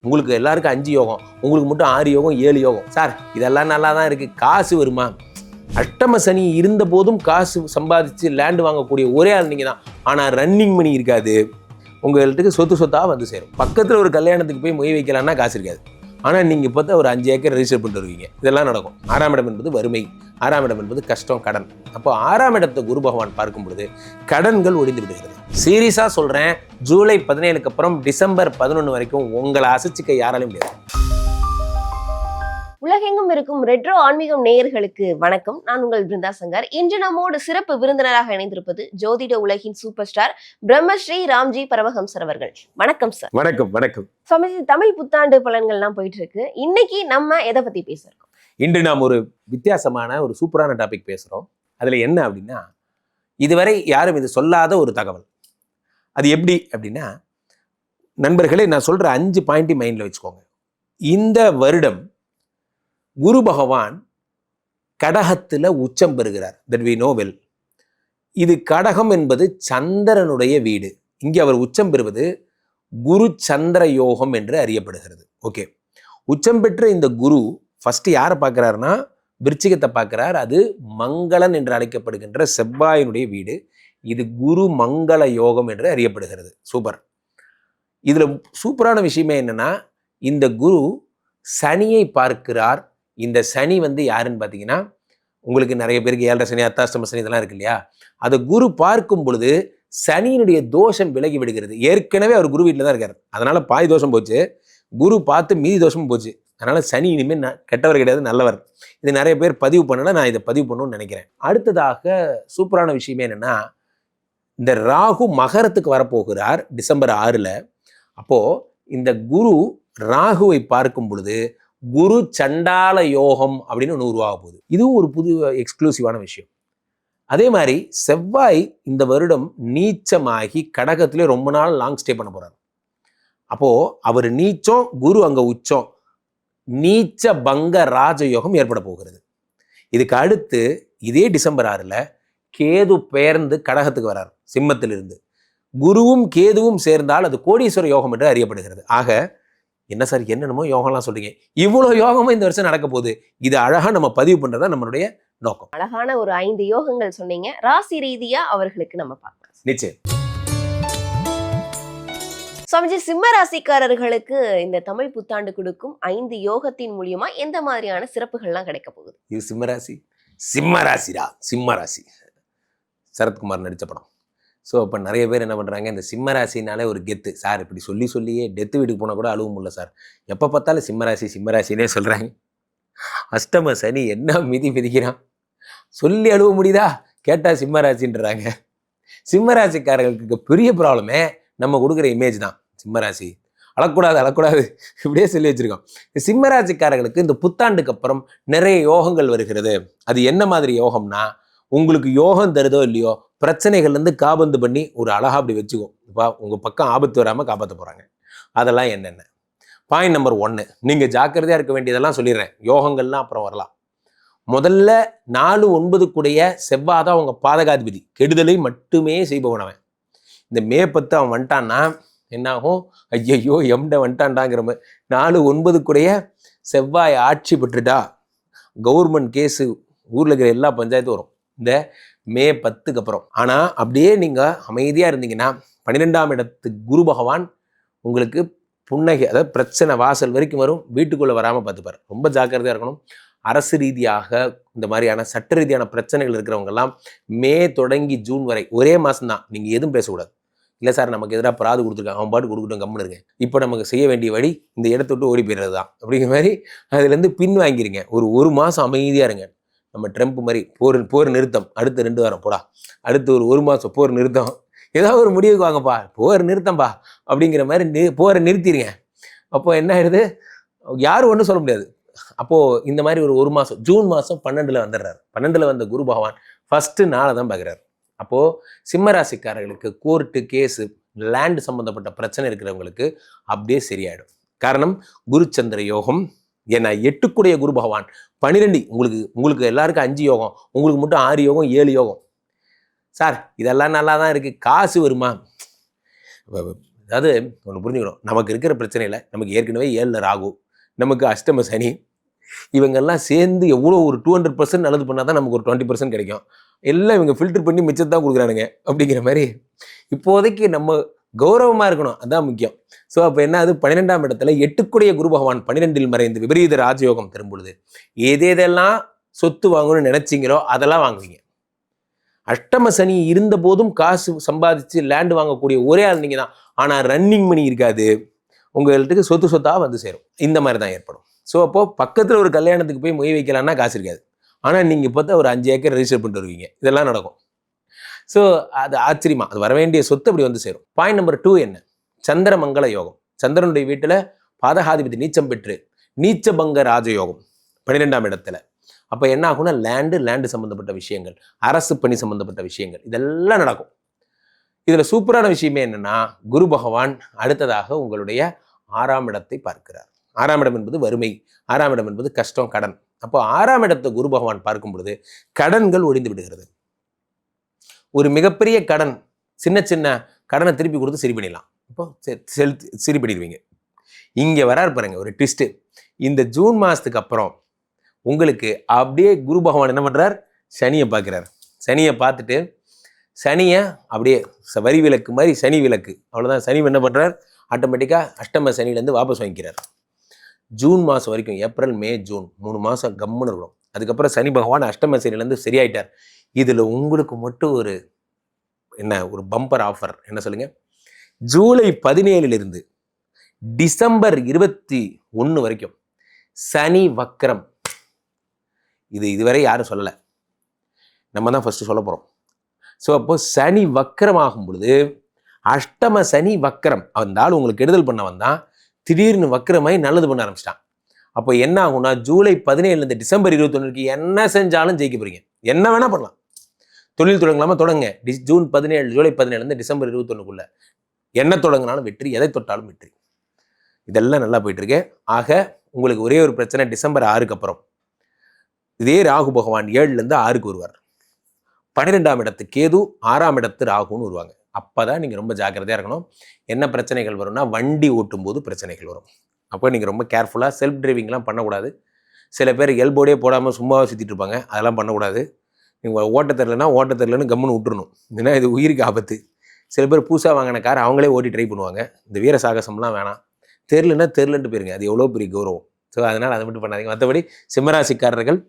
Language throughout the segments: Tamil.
உங்களுக்கு எல்லாருக்கும் 5 யோகம், உங்களுக்கு மட்டும் 6 யோகம் 7 யோகம். சார் இதெல்லாம் நல்லா தான் இருக்குது, காசு வருமா? அஷ்டம சனி இருந்த போதும் காசு சம்பாதிச்சு லேண்டு வாங்கக்கூடிய ஒரே ஆள் நீங்கள் தான். ஆனால் ரன்னிங் மணி இருக்காது, உங்கள்கிட்ட சொத்தாக வந்து சேரும். பக்கத்தில் ஒரு கல்யாணத்துக்கு போய் மொய் வைக்கலான்னா காசு இருக்காது. ஆனால் நீங்கள் பார்த்தா ஒரு 5 ஏக்கர் ரெஜிஸ்டர் பண்ணிட்டு வருவீங்க. இதெல்லாம் நடக்கும். 6ஆம் இடம் என்பது வறுமை, 6ஆம் இடம் என்பது கஷ்டம், கடன். அப்போ 6ஆம் இடத்தை குரு பகவான் பார்க்கும் பொழுது கடன்கள் ஒழிந்து விடுகிறது. சீரியஸாக சொல்கிறேன், ஜூலை 17க்கு அப்புறம் டிசம்பர் 11 வரைக்கும் உங்களை அசைச்சிக்க யாராலையும் முடியாது. உலகெங்கும் இருக்கும் ரெட்ரோ ஆன்மீகம் நேயர்களுக்கு வணக்கம். நான் உங்கள் பிருந்தா சங்கர். இன்று நம்மோடு சிறப்பு விருந்தினராக இணைந்திருப்பது ஜோதிட உலகின் சூப்பர் ஸ்டார் பிரம்மஸ்ரீ ராம்ஜி பரமஹம்சர் அவர்கள். வணக்கம் சார். வணக்கம். வணக்கம் சுவாமிஜி. தமிழ் புத்தாண்டு பலன்கள்லாம் போயிட்டு இருக்கு. இன்னைக்கு நம்ம எதை பத்தி பேசுறோம்? இன்று நாம் ஒரு வித்தியாசமான ஒரு சூப்பரான டாபிக் பேசுகிறோம். அதில் என்ன அப்படின்னா, இதுவரை யாரும் இது சொல்லாத ஒரு தகவல். அது எப்படி அப்படின்னா, நண்பர்களே நான் சொல்கிற 5 பாயிண்ட் மைண்டில் வச்சுக்கோங்க. இந்த வருடம் குரு பகவான் கடகத்தில் உச்சம் பெறுகிறார். That we know well. இது கடகம் என்பது சந்திரனுடைய வீடு. இங்கே அவர் உச்சம் பெறுவது குரு சந்திர யோகம் என்று அறியப்படுகிறது. ஓகே, உச்சம் பெற்ற இந்த குரு ஃபஸ்ட்டு யாரை பார்க்குறாருன்னா விருச்சிகத்தை பார்க்குறார். அது மங்களன் என்று அழைக்கப்படுகின்ற செவ்வாயினுடைய வீடு. இது குரு மங்கள யோகம் என்று அறியப்படுகிறது. சூப்பர். இதில் சூப்பரான விஷயமே என்னென்னா, இந்த குரு சனியை பார்க்கிறார். இந்த சனி யாருன்னு பார்த்தீங்கன்னா, உங்களுக்கு நிறைய பேருக்கு 7.5 சனி, அர்த்தாஷ்டம சனி இதெல்லாம் இருக்கு இல்லையா? அதை குரு பார்க்கும் பொழுது சனியினுடைய தோஷம் விலகி விடுகிறது. ஏற்கனவே அவர் குரு வீட்டில் தான் இருக்கார். அதனால் பாதி தோஷம் போச்சு. குரு பார்த்து மீதி தோஷமும் போச்சு. அதனால் சனி இனிமேல் கெட்டவர் கிடையாது, நல்லவர். இது நிறைய பேர் பதிவு பண்ணல, நான் இதை பதிவு பண்ணணும்னு நினைக்கிறேன். அடுத்ததாக சூப்பரான விஷயமே என்னென்னா, இந்த ராகு மகரத்துக்கு வரப்போகிறார் டிசம்பர் 6. அப்போது இந்த குரு ராகுவை பார்க்கும் பொழுது குரு சண்டால யோகம் அப்படின்னு ஒன்று உருவாக போகுது. இதுவும் ஒரு புது எக்ஸ்க்ளூசிவான விஷயம். அதே மாதிரி செவ்வாய் இந்த வருடம் நீச்சமாகி கடகத்திலே ரொம்ப நாள் லாங் ஸ்டே பண்ண போகிறார். அப்போது அவர் நீச்சம், குரு அங்கே உச்சம், நீச்ச பங்க ராஜயோகம் ஏற்பட போகிறது. இதுக்கு அடுத்து இதே டிசம்பர் 6 கேது பெயர்ந்து கடகத்துக்கு வரார் சிம்மத்திலிருந்து. குருவும் கேதுவும் சேர்ந்தால் அது கோடீஸ்வர யோகம் என்று அறியப்படுகிறது. ஆக என்ன சார் என்னென்னமோ யோகம்லாம் சொல்றீங்க, இவ்வளோ யோகமும் இந்த வருஷம் நடக்க போகுது. இது அழகாக நம்ம பதிவு பண்ணுறதா நம்மளுடைய நோக்கம். அழகான ஒரு 5 யோகங்கள் சொன்னீங்க. ராசி ரீதியா அவர்களுக்கு நம்ம பார்க்கலாம். நிச்சயம். சுவாமிஜி, சிம்ம ராசிக்காரர்களுக்கு இந்த தமிழ் புத்தாண்டு கொடுக்கும் 5 யோகத்தின் மூலியமா எந்த மாதிரியான சிறப்புகள்லாம் கிடைக்க போகுது? இது சிம்மராசி. சிம்மராசிடா, சிம்மராசி. சரத்குமார் நடித்த படம். ஸோ அப்போ நிறைய பேர் என்ன பண்ணுறாங்க, இந்த சிம்மராசினாலே ஒரு கெத்து. சார் இப்படி சொல்லியே டெத்து வீட்டுக்கு போனால் கூட அழுவும் முடியல சார், எப்போ பார்த்தாலும் சிம்மராசி சிம்மராசினே சொல்கிறாங்க. அஷ்டம சனி என்ன மிதிக்கிறான், சொல்லி அழுவ முடியுதா? கேட்டால் சிம்மராசின்றாங்க. சிம்மராசிக்காரர்களுக்கு பெரிய ப்ராப்ளமே நம்ம கொடுக்குற இமேஜ் தான். சிம்மராசி அழக்கூடாது இப்படியே சொல்லி வச்சுருக்கோம். சிம்மராசிக்காரர்களுக்கு இந்த புத்தாண்டுக்கு அப்புறம் நிறைய யோகங்கள் வருகிறது. அது என்ன மாதிரி யோகம்னா, உங்களுக்கு யோகம் தருதோ இல்லையோ, பிரச்சனைகள்லேருந்து காபந்து பண்ணி ஒரு அழகா அப்படி வச்சுக்கோ. இப்போ உங்கள் பக்கம் ஆபத்து வராமல் காப்பாற்ற போகிறாங்க. அதெல்லாம் என்னென்ன? பாயிண்ட் நம்பர் 1, நீங்கள் ஜாக்கிரதையாக இருக்க வேண்டியதெல்லாம் சொல்லிடுறேன். யோகங்கள்லாம் அப்புறம் வரலாம். முதல்ல 4-9 கூடிய செவ்வாய் தான் அவங்க பாதகாதிபதி, கெடுதலை மட்டுமே செய்பவன் அவன். இந்த மே 10 அவன் வந்துட்டான்னா என்னாகும்? ஐயையோ எம்ட வந்துட்டான்டாங்கிற மாதிரி. 4-9 கூடிய செவ்வாய் ஆட்சி பெற்றுட்டா கவர்மெண்ட் கேஸு ஊரில் இருக்கிற எல்லா பஞ்சாயத்தும் வரும் இந்த மே 10க்கு அப்புறம். ஆனால் அப்படியே நீங்கள் அமைதியாக இருந்தீங்கன்னா 12ஆம் இடத்துக்கு குரு பகவான் உங்களுக்கு புன்னகை, அதாவது பிரச்சனை வாசல் வரைக்கும் வரும், வீட்டுக்குள்ளே வராமல் பார்த்துப்பார். ரொம்ப ஜாக்கிரதையாக இருக்கணும். அரசு ரீதியாக இந்த மாதிரியான சட்ட ரீதியான பிரச்சனைகள் இருக்கிறவங்கெல்லாம் மே தொடங்கி ஜூன் வரை ஒரே மாதம் தான். நீங்கள் எதுவும் பேசக்கூடாது. இல்லை சார் நமக்கு எதிராக பராது கொடுத்துருக்காங்க, அவன் பாட்டு கொடுக்கட்டும், கம்முன்னு இருக்கேன். இப்போ நமக்கு செய்ய வேண்டிய வழி இந்த இடத்த விட்டு ஓடி போயிடுறது தான். அப்படிங்கிற மாதிரி அதுலேருந்து பின் வாங்கிருங்க. ஒரு மாதம் அமைதியாக இருங்க. நம்ம ட்ரம்ப் மாதிரி போர் நிறுத்தம், அடுத்த 2 வாரம் போடா, அடுத்து ஒரு மாதம் போர் நிறுத்தம், ஏதாவது ஒரு முடிவுக்கு வாங்கப்பா, போர் நிறுத்தம்பா அப்படிங்கிற மாதிரி போரை நிறுத்திடுங்க. அப்போ என்ன ஆயிடுது, யாரும் ஒன்றும் சொல்ல முடியாது. அப்போது இந்த மாதிரி ஒரு மாதம் ஜூன் மாதம் 12 வந்துடுறாரு. 12 வந்த குரு பகவான் ஃபஸ்ட்டு நாளை தான் பார்க்குறாரு. அப்போது சிம்மராசிக்காரர்களுக்கு கோர்ட்டு கேஸு லேண்டு சம்மந்தப்பட்ட பிரச்சனை இருக்கிறவங்களுக்கு அப்படியே சரியாயிடும். காரணம் குருச்சந்திர யோகம். ஏன்னா 8 குரு பகவான் 12, உங்களுக்கு எல்லாருக்கும் 5 யோகம், உங்களுக்கு மட்டும் 6 யோகம் 7 யோகம். சார் இதெல்லாம் நல்லா தான் இருக்குது, காசு வருமா? அதாவது ஒன்று புரிஞ்சுக்கணும், நமக்கு இருக்கிற பிரச்சனையில் நமக்கு ஏற்கனவே 7ல் ராகு, நமக்கு அஷ்டம சனி, இவங்கெல்லாம் சேர்ந்து எவ்வளோ ஒரு 200% நல்லது பண்ணால் தான் நமக்கு ஒரு 20% கிடைக்கும். எல்லாம் இவங்க ஃபில்டர் பண்ணி மிச்சத்தான் கொடுக்குறானுங்க அப்படிங்கிற மாதிரி இப்போதைக்கு நம்ம கௌரவமாக இருக்கணும், அதுதான் முக்கியம். ஸோ அப்போ என்ன, அது 12ஆம் இடத்துல 8க்குடைய குரு பகவான் 12ல் மறைந்து விபரீத ராஜயோகம் தரும் பொழுது எதெல்லாம் சொத்து வாங்கணும்னு நினைச்சிங்களோ அதெல்லாம் வாங்குவீங்க. அஷ்டம சனி இருந்த போதும் காசு சம்பாதிச்சு லேண்டு வாங்கக்கூடிய ஒரே ஆள் நீங்கள் தான். ஆனால் ரன்னிங் மணி இருக்காது, உங்களுக்கு சொத்தாக வந்து சேரும். இந்த மாதிரி தான் ஏற்படும். ஸோ அப்போது பக்கத்தில் ஒரு கல்யாணத்துக்கு போய் மொய் வைக்கலான்னா காசு இருக்காது, ஆனால் நீங்கள் பார்த்தா ஒரு 5 ஏக்கர் ரெஜிஸ்டர் பண்ணிட்டு வருவீங்க. இதெல்லாம் நடக்கும். ஸோ அது ஆச்சரியமா, அது வர வேண்டிய சொத்து அப்படி வந்து சேரும். பாயிண்ட் நம்பர் 2 என்ன, சந்திரமங்கல யோகம். சந்திரனுடைய வீட்டில் பாதகாதிபதி நீச்சம் பெற்று நீச்சபங்க ராஜயோகம் 12ஆம் இடத்துல. அப்போ என்ன ஆகும்னா லேண்டு சம்மந்தப்பட்ட விஷயங்கள், அரசு பணி சம்மந்தப்பட்ட விஷயங்கள் இதெல்லாம் நடக்கும். இதில் சூப்பரான விஷயமே என்னன்னா, குரு பகவான் அடுத்ததாக உங்களுடைய 6ஆம் இடத்தை பார்க்கிறார். 6ஆம் இடம் என்பது வறுமை, 6ஆம் இடம் என்பது கஷ்டம், கடன். அப்போ 6ஆம் இடத்தை குரு பகவான் பார்க்கும் பொழுது கடன்கள் ஒழிந்து விடுகிறது. ஒரு மிகப்பெரிய கடன், சின்ன கடனை திருப்பி கொடுத்து சரி பண்ணிடலாம். இப்போ சரி பண்ணிடுவீங்க. இங்கே வராரு பாருங்க ஒரு ட்விஸ்ட்டு. இந்த ஜூன் மாதத்துக்கு அப்புறம் உங்களுக்கு அப்படியே குரு பகவான் என்ன பண்ணுறார், சனியை பார்க்குறார். சனியை பார்த்துட்டு சனியை அப்படியே வரி விலக்கு மாதிரி சனி விலக்கு, அவ்வளோதான். சனி என்ன பண்ணுறார், ஆட்டோமேட்டிக்காக அஷ்டம சனிலேருந்து வாபஸ் வாங்கிக்கிறார். ஜூன் மாதம் வரைக்கும், ஏப்ரல் மே ஜூன் 3 மாதம் கம்முன்னு இருக்கும். அதுக்கப்புறம் சனி பகவான் அஷ்டம சனிலேருந்து சரியாயிட்டார். இதில் உங்களுக்கு மட்டும் ஒரு பம்பர் ஆஃபர் என்ன சொல்லுங்க, ஜூலை 17லிருந்து டிசம்பர் 21 வரைக்கும் சனி வக்ரம். இதுவரை யாரும் சொல்லலை, நம்ம தான் ஃபர்ஸ்ட் சொல்ல போகிறோம். ஸோ அப்போ சனி வக்ரம் ஆகும் பொழுது, அஷ்டம சனி வக்ரம், அந்த ஆள் உங்களுக்கு கெடுதல் பண்ண வந்தான், திடீர்னு வக்ரமாய் நல்லது பண்ண ஆரம்பிச்சிட்டான். அப்போ என்ன ஆகும்னா, ஜூலை 17லேருந்து டிசம்பர் 21 என்ன செஞ்சாலும் ஜெயிக்க போறீங்க. என்ன வேணா பண்ணலாம், தொழில் தொடங்கலாமா தொடங்க. ஜூலை 17லேருந்து டிசம்பர் 21க்குள்ள என்ன தொடங்கினாலும் வெற்றி, எதை தொட்டாலும் வெற்றி. இதெல்லாம் நல்லா போயிட்டு இருக்கு. ஆக உங்களுக்கு ஒரே ஒரு பிரச்சனை, டிசம்பர் 6க்கு அப்புறம் இதே ராகு பகவான் 7லேருந்து 6க்கு வருவார். 12ஆம் இடத்து கேது, 6ஆம் இடத்து ராகுன்னு வருவாங்க. அப்போதான் நீங்கள் ரொம்ப ஜாக்கிரதையாக இருக்கணும். என்ன பிரச்சனைகள் வரும்னா, வண்டி ஓட்டும் போது பிரச்சனைகள் வரும். அப்போ நீங்கள் ரொம்ப கேர்ஃபுல்லாக, செல்ஃப் டிரைவிங்லாம் பண்ணக்கூடாது. சில பேர் எல்போடே போடாமல் சும்மாவே சுற்றிட்டு இருப்பாங்க, அதெல்லாம் பண்ணக்கூடாது. நீங்கள் ஓட்ட தெரிலன்னு கம்முன்னு விட்டுறணும். ஏன்னா இது உயிருக்கு ஆபத்து. சில பேர் புதுசாக வாங்கின கார் அவங்களே ஓட்டி ட்ரை பண்ணுவாங்க. இந்த வீர சாகசம்லாம் வேணாம். தெரிலன்ட்டு போயிருங்க, அது எவ்வளோ பெரிய கௌரவம். ஸோ அதனால் அதை மட்டும் பண்ணாதீங்க. மற்றபடி சிம்மராசிக்காரர்கள்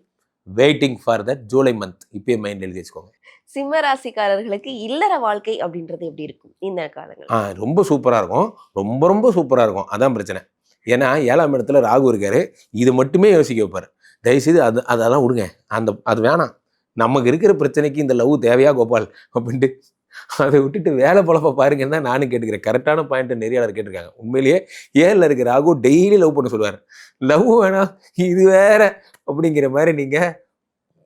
waiting for that July month இப்பயே மைண்ட் எழுதி வச்சுக்கோங்க. சிம்ம ராசிக்காரர்களுக்கு இல்லற வாழ்க்கை அப்படின்றது எப்படி இருக்கும் இந்த காலங்கள்? ரொம்ப சூப்பராக இருக்கும், ரொம்ப சூப்பராக இருக்கும். அதான் பிரச்சனை. ஏன்னா 7ஆம் இடத்துல ராகு இருக்காரு, இது மட்டுமே யோசிக்க வைப்பார். தயவுசெய்து அதெல்லாம் விடுங்க, அது வேணாம். நமக்கு இருக்கிற பிரச்சனைக்கு இந்த லவ் தேவையா கோபால் அப்படின்ட்டு அதை விட்டுட்டு வேலை பொழப்ப பாருங்கன்னு தான் நானும் கேட்டுக்கிறேன். கரெக்டான பாயிண்ட் நிறைய பேர் கேட்டிருக்காங்க. உண்மையிலேயே 7ல் இருக்கிற ராகு டெய்லி லவ் பண்ண சொல்லுவார். லவ் வேணாம், இது வேற அப்படிங்கிற மாதிரி நீங்க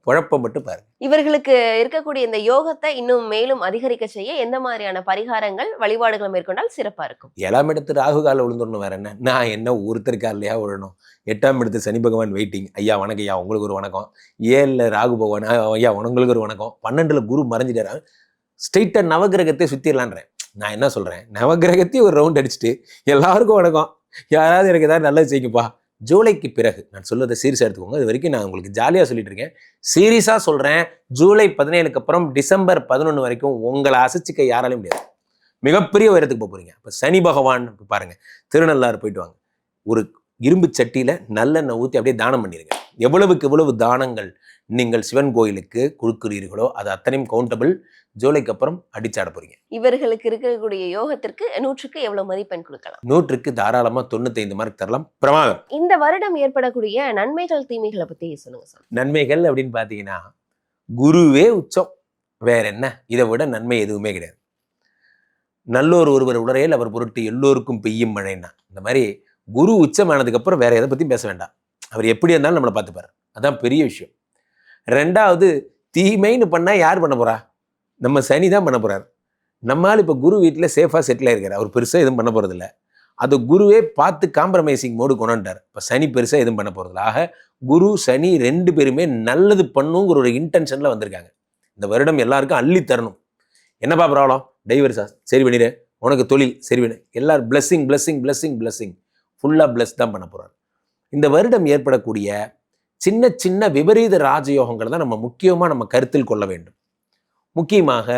குழப்பம் மட்டும் பாருங்க. இவர்களுக்கு இருக்கக்கூடிய இந்த யோகத்தை இன்னும் மேலும் அதிகரிக்க செய்ய எந்த மாதிரியான பரிகாரங்கள், வழிபாடுகள் மேற்கொண்டால் சிறப்பா இருக்கும்? 7ஆம் இடத்து ராகு காலில் விழுந்துடணும், வேற என்ன. நான் என்ன ஒருத்தருக்கா இல்லையா விழணும். 8ஆம் இடத்து சனி பகவான் வெயிட்டிங். ஐயா வணக்கம், ஐயா உங்களுக்கு ஒரு வணக்கம். 7ல் ராகு பகவான், ஐயா உங்களுக்கு ஒரு வணக்கம். 12ல் குரு மறைஞ்சிட்டாரு. ஸ்ட்ரெயிட்டா நவகிரகத்தை சுத்திடலான்றேன். நான் என்ன சொல்றேன், நவகிரகத்தையும் ஒரு ரவுண்ட் அடிச்சுட்டு எல்லாருக்கும் வணக்கம், யாராவது எனக்கு ஏதாவது நல்லது செய்யுங்கப்பா. ஜூலைக்கு பிறகு நான் சொல்வதை சீரியஸாக எடுத்துக்கோங்க. அது வரைக்கும் நான் உங்களுக்கு ஜாலியாக சொல்லிட்டு இருக்கேன், சீரியஸாக சொல்கிறேன். ஜூலை 17க்கு அப்புறம் டிசம்பர் 11 வரைக்கும் உங்களை அசைச்சிக்க யாராலையும் முடியாது. மிகப்பெரிய உயரத்துக்கு போக போகிறீங்க. இப்போ சனி பகவான் பாருங்கள், திருநள்ளாறு போயிட்டு வாங்க. ஒரு இரும்பு சட்டியில் நல்லெண்ணெய் ஊற்றி அப்படியே தானம் பண்ணிடுங்க. எவ்வளவுக்கு எவ்வளவு தானங்கள் நீங்கள் சிவன் கோயிலுக்கு கொடுக்கிறீர்களோ அது அத்தனையும் கவுண்டபிள். ஜூலைக்கு அப்புறம் அடிச்சாட போறீங்க. இவர்களுக்கு இருக்கக்கூடிய யோகத்திற்கு 100க்கு எவ்வளவு மதிப்பெண் கொடுக்கலாம்? 100க்கு தாராளமா 95 மார்க் தரலாம். பிரமாதம். இந்த வருடம் ஏற்படக்கூடிய நன்மைகள், தீமைகளை பத்தி சொல்லுங்க சார். நன்மைகள் அப்படின்னு பாத்தீங்கன்னா, குருவே உச்சம், வேற என்ன, இதை விட நன்மை எதுவுமே கிடையாது. நல்லோர் ஒருவர் உடறையில் அவர் பொருட்டு எல்லோருக்கும் பெய்யும் மழைன்னா, இந்த மாதிரி குரு உச்சமானதுக்கு அப்புறம் வேற எதை பத்தியும் பேச வேண்டாம். அவர் எப்படி இருந்தாலும் நம்மளை பார்த்துப்பாரு. அதான் பெரிய விஷயம். 2வது, தீமைன்னு பண்ணா யார் பண்ண போறா? நம்ம சனி தான் பண்ண போறாரு. நம்மால் இப்போ குரு வீட்டில் சேஃபாக செட்டில் ஆயிருக்காரு. அவர் பெருசாக எதுவும் பண்ண போகிறதில்ல. அது குருவே பார்த்து காம்ப்ரமைசிங் மோடு கொண்டாண்டார். இப்போ சனி பெருசாக எதுவும் பண்ண போகிறதில்ல. ஆக குரு சனி 2 பேருமே நல்லது பண்ணுங்கிற ஒரு இன்டென்ஷனில் வந்திருக்காங்க. இந்த வருடம் எல்லாருக்கும் அள்ளி தரணும். என்னப்பா ப்ராப்ளம்? டைவர்ஸா? சரி பண்ணிடு. உனக்கு தொழில் சரி வேணும், எல்லாரும் blessing blessing blessing blessing ஃபுல்லாக bless தான் பண்ண போகிறார். இந்த வருடம் ஏற்படக்கூடிய சின்ன சின்ன விபரீத ராஜயோகங்களை தான் நம்ம முக்கியமாக நம்ம கருத்தில் கொள்ள வேண்டும். முக்கியமாக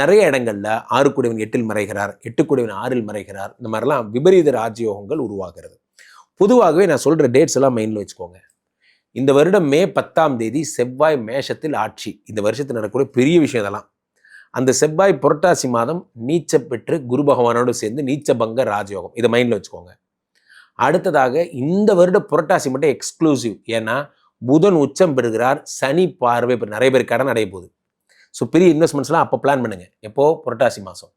நிறைய இடங்கள்ல 6 கூடியவன் 8ல் மறைகிறார், 8 கூடியவன் 6ல் மறைகிறார். இந்த மாதிரிலாம் விபரீத ராஜயோகங்கள் உருவாகிறது. பொதுவாகவே நான் சொல்ற டேட்ஸ் எல்லாம் மைண்ட்ல வச்சுக்கோங்க. இந்த வருடம் மே 10ஆம் தேதி செவ்வாய் மேஷத்தில் ஆட்சி. இந்த வருஷத்தில் நடக்கக்கூடிய பெரிய விஷயம் இதெல்லாம். அந்த செவ்வாய் புரட்டாசி மாதம் நீச்ச பெற்று குரு பகவானோடு சேர்ந்து நீச்சபங்க ராஜயோகம். இதை மைண்ட்ல வச்சுக்கோங்க. அடுத்ததாக இந்த வருட புரட்டாசி மட்டும் எக்ஸ்க்ளூசிவ். ஏன்னா புதன் உச்சம் பெறுகிறார், சனி பார்வை. இப்போ நிறைய பேர் கடன் அடைய போகுது. ஸோ பெரிய இன்வெஸ்ட்மெண்ட்ஸ்லாம் அப்போ பிளான் பண்ணுங்க. எப்போ? புரட்டாசி மாதம்.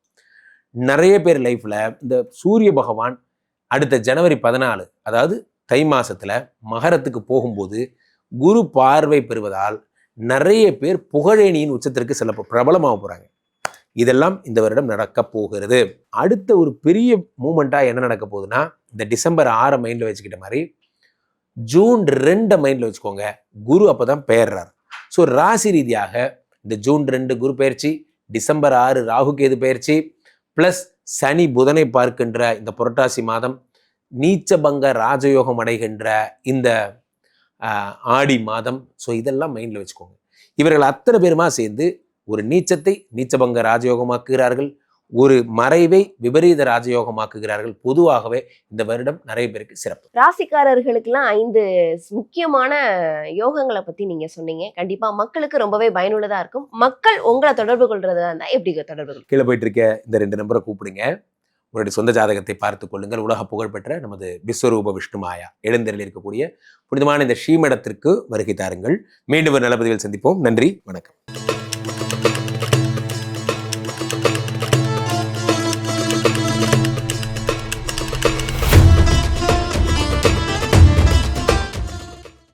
நிறைய பேர் லைஃப்ல இந்த சூரிய பகவான் அடுத்த ஜனவரி 14, அதாவது தை மாசத்துல மகரத்துக்கு போகும்போது குரு பார்வை பெறுவதால் நிறைய பேர் புகழேணியின் உச்சத்திற்கு சில பிரபலமாக போறாங்க. இதெல்லாம் இந்த வருடம் நடக்க போகிறது. அடுத்த ஒரு பெரிய மூமெண்டா என்ன நடக்க போகுதுன்னா, இந்த டிசம்பர் 6 மைண்ட்ல வச்சுக்கிட்ட மாதிரி ஜூன் 2 மைண்ட்ல வச்சுக்கோங்க. குரு அப்பதான் பெயர்றார். ஸோ ராசி ரீதியாக இந்த ஜூன் 2 குரு பயிற்சி, டிசம்பர் 6 ராகு கேது பயிற்சி, பிளஸ் சனி புதனை பார்க்கின்ற இந்த புரட்டாசி மாதம், நீச்சபங்க ராஜயோகம் அடைகின்ற இந்த ஆடி மாதம். ஸோ இதெல்லாம் மைண்டில் வச்சுக்கோங்க. இவர்கள் அத்தனை பேருமா சேர்ந்து ஒரு நீச்சத்தை நீச்சபங்க ராஜயோகமாக்குகிறார்கள், ஒரு மறைவை விபரீத ராஜயோகமாக்குகிறார்கள். பொதுவாகவே இந்த வருடம் நிறைய பேருக்கு சிறப்பு. ராசிக்காரர்களுக்கெல்லாம் 5 முக்கியமான யோகங்களை பத்தி நீங்க சொன்னீங்க. கண்டிப்பா மக்களுக்கு ரொம்பவே பயனுள்ளதா இருக்கும். மக்கள் உங்களை தொடர்பு கொள்றதா இருந்தா எப்படி தொடர்பு கொள்ளுங்க? கீழே போயிட்டு இருக்க இந்த 2 நம்பரை கூப்பிடுங்க. உங்களுடைய சொந்த ஜாதகத்தை பார்த்து கொள்ளுங்கள். உலக புகழ்பெற்ற நமது விஸ்வரூப விஷ்ணு மாயா எழுந்தரில் இருக்கக்கூடிய புனிதமான இந்த ஸ்ரீமடத்திற்கு வருகை தாருங்கள். மீண்டும் ஒரு நல்ல பதிவில் சந்திப்போம். நன்றி, வணக்கம்.